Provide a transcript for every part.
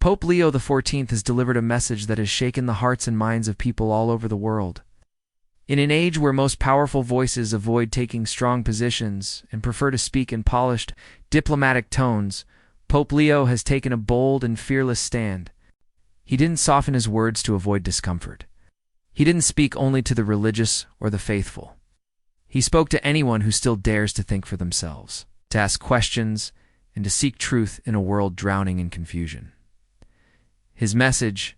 Pope Leo XIV has delivered a message that has shaken the hearts and minds of people all over the world. In an age where most powerful voices avoid taking strong positions and prefer to speak in polished, diplomatic tones, Pope Leo has taken a bold and fearless stand. He didn't soften his words to avoid discomfort. He didn't speak only to the religious or the faithful. He spoke to anyone who still dares to think for themselves, to ask questions, and to seek truth in a world drowning in confusion. His message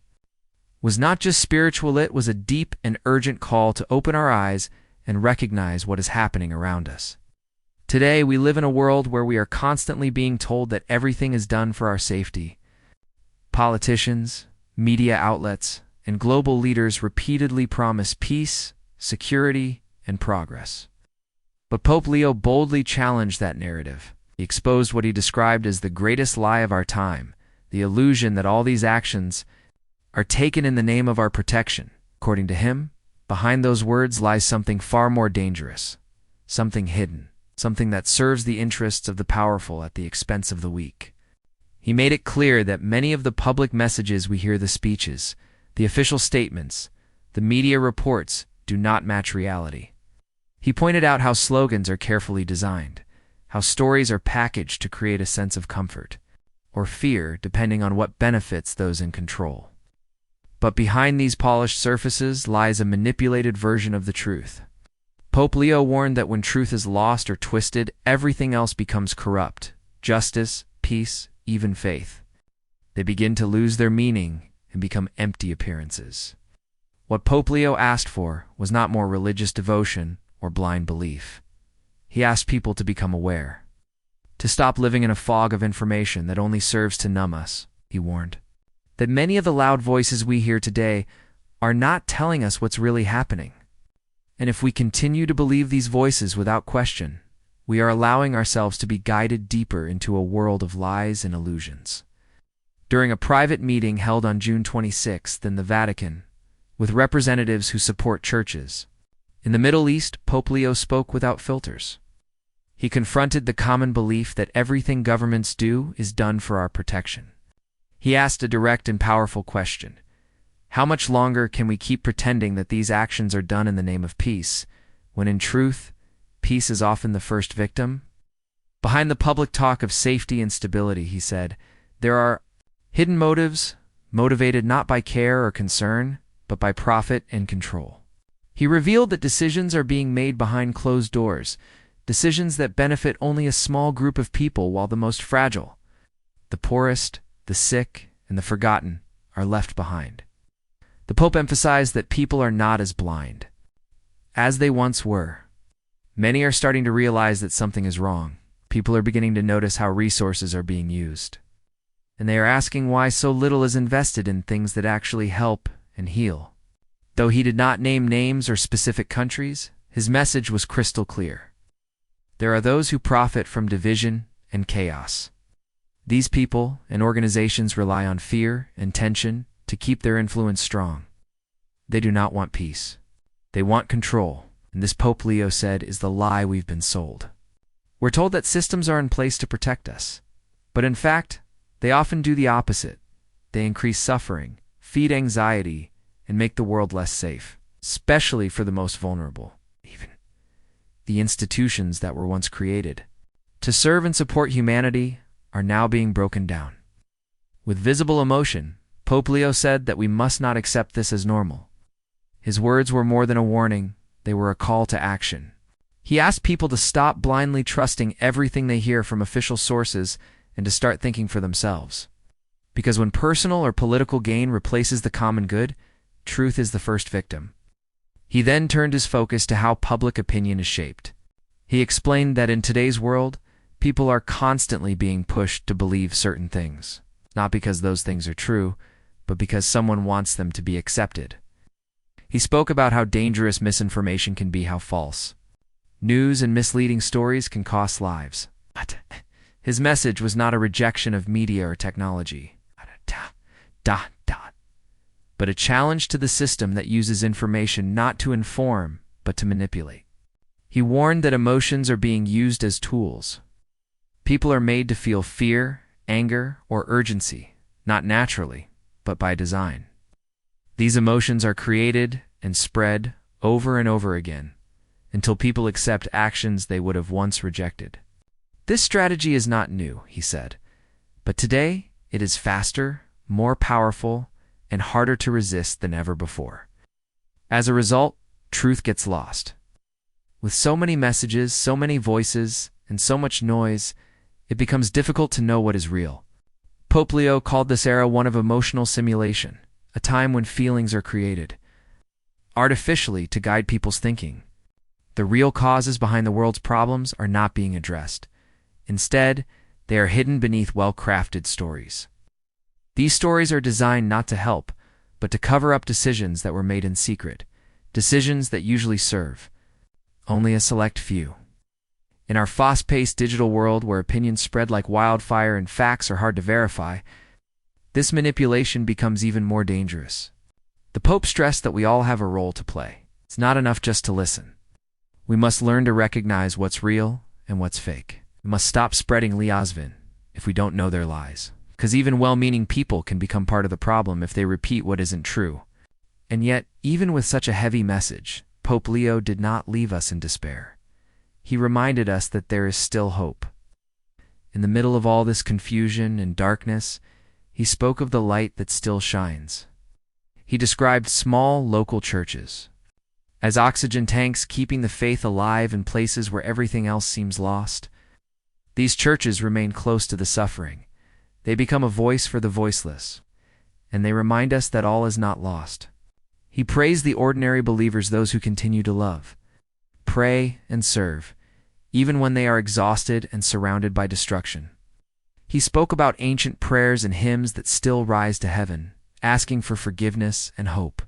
was not just spiritual, it was a deep and urgent call to open our eyes and recognize what is happening around us. Today, we live in a world where we are constantly being told that everything is done for our safety. Politicians, media outlets, and global leaders repeatedly promise peace, security, and progress. But Pope Leo boldly challenged that narrative. He exposed what he described as the greatest lie of our time, the illusion that all these actions are taken in the name of our protection. According to him, behind those words lies something far more dangerous, something hidden, something that serves the interests of the powerful at the expense of the weak. He made it clear that many of the public messages we hear, the speeches, the official statements, the media reports, do not match reality. He pointed out how slogans are carefully designed, how stories are packaged to create a sense of comfort or fear depending on what benefits those in control. But behind these polished surfaces lies a manipulated version of the truth. Pope Leo warned that when truth is lost or twisted, everything else becomes corrupt: justice, peace, even faith. They begin to lose their meaning and become empty appearances. What Pope Leo asked for was not more religious devotion or blind belief. He asked people to become aware, to stop living in a fog of information that only serves to numb us. He warned that many of the loud voices we hear today are not telling us what's really happening. And if we continue to believe these voices without question, we are allowing ourselves to be guided deeper into a world of lies and illusions. During a private meeting held on June 26th in the Vatican, with representatives who support churches in the Middle East, Pope Leo spoke without filters. He confronted the common belief that everything governments do is done for our protection. He asked a direct and powerful question: how much longer can we keep pretending that these actions are done in the name of peace, when in truth, peace is often the first victim? Behind the public talk of safety and stability, he said, there are hidden motives, motivated not by care or concern, but by profit and control. He revealed that decisions are being made behind closed doors, decisions that benefit only a small group of people, while the most fragile, the poorest, the sick, and the forgotten are left behind. The Pope emphasized that people are not as blind as they once were. Many are starting to realize that something is wrong. People are beginning to notice how resources are being used, and they are asking why so little is invested in things that actually help and heal. Though he did not name names or specific countries, his message was crystal clear. There are those who profit from division and chaos. These people and organizations rely on fear and tension to keep their influence strong. They do not want peace. They want control, and this, Pope Leo said, is the lie we've been sold. We're told that systems are in place to protect us, but in fact, they often do the opposite. They increase suffering, feed anxiety, and make the world less safe, especially for the most vulnerable. Even the institutions that were once created to serve and support humanity are now being broken down. With visible emotion, Pope Leo said that we must not accept this as normal. His words were more than a warning, they were a call to action. He asked people to stop blindly trusting everything they hear from official sources and to start thinking for themselves. Because when personal or political gain replaces the common good, truth is the first victim. He then turned his focus to how public opinion is shaped. He explained that in today's world, people are constantly being pushed to believe certain things, not because those things are true, but because someone wants them to be accepted. He spoke about how dangerous misinformation can be, how false news and misleading stories can cost lives. But his message was not a rejection of media or technology, but a challenge to the system that uses information not to inform, but to manipulate. He warned that emotions are being used as tools. People are made to feel fear, anger, or urgency, not naturally, but by design. These emotions are created and spread over and over again until people accept actions they would have once rejected. This strategy is not new, he said, but today it is faster, more powerful, and harder to resist than ever before. As a result, truth gets lost. With so many messages, so many voices, and so much noise, it becomes difficult to know what is real. Pope Leo called this era one of emotional simulation, a time when feelings are created artificially to guide people's thinking. The real causes behind the world's problems are not being addressed. Instead, they are hidden beneath well-crafted stories. These stories are designed not to help, but to cover up decisions that were made in secret, decisions that usually serve only a select few. In our fast-paced digital world where opinions spread like wildfire and facts are hard to verify, this manipulation becomes even more dangerous. The Pope stressed that we all have a role to play. It's not enough just to listen. We must learn to recognize what's real and what's fake. We must stop spreading liazvin if we don't know their lies, because even well-meaning people can become part of the problem if they repeat what isn't true. And yet, even with such a heavy message, Pope Leo did not leave us in despair. He reminded us that there is still hope. In the middle of all this confusion and darkness, he spoke of the light that still shines. He described small, local churches as oxygen tanks keeping the faith alive in places where everything else seems lost. These churches remain close to the suffering. They become a voice for the voiceless, and they remind us that all is not lost. He praised the ordinary believers, those who continue to love, pray, and serve, even when they are exhausted and surrounded by destruction. He spoke about ancient prayers and hymns that still rise to heaven, asking for forgiveness and hope.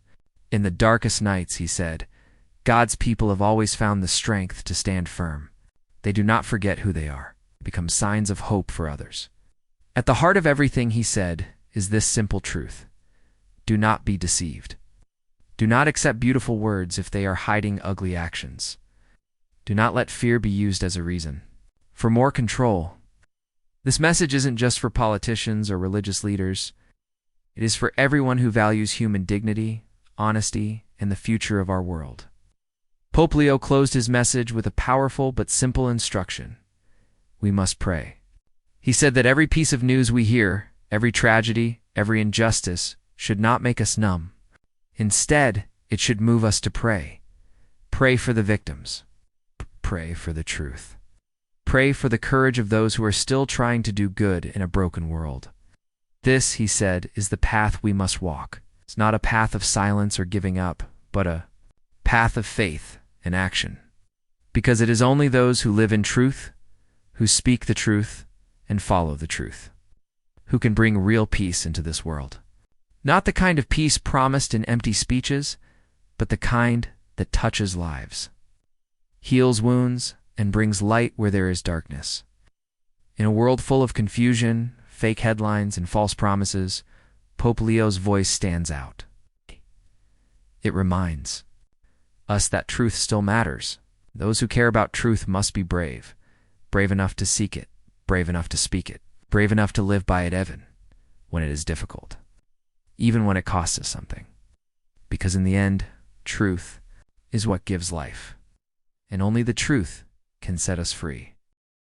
In the darkest nights, he said, God's people have always found the strength to stand firm. They do not forget who they are. They become signs of hope for others. At the heart of everything he said is this simple truth: do not be deceived. Do not accept beautiful words if they are hiding ugly actions. Do not let fear be used as a reason for more control. This message isn't just for politicians or religious leaders. It is for everyone who values human dignity, honesty, and the future of our world. Pope Leo closed his message with a powerful but simple instruction: we must pray. He said that every piece of news we hear, every tragedy, every injustice, should not make us numb. Instead, it should move us to pray. Pray for the victims. Pray for the truth. Pray for the courage of those who are still trying to do good in a broken world. This, he said, is the path we must walk. It's not a path of silence or giving up, but a path of faith and action. Because it is only those who live in truth, who speak the truth, and follow the truth, who can bring real peace into this world. Not the kind of peace promised in empty speeches, but the kind that touches lives, heals wounds, and brings light where there is darkness. In a world full of confusion, fake headlines, and false promises, Pope Leo's voice stands out. It reminds us that truth still matters. Those who care about truth must be brave, brave enough to seek it, brave enough to speak it, brave enough to live by it even when it is difficult, even when it costs us something. Because in the end, truth is what gives life, and only the truth can set us free.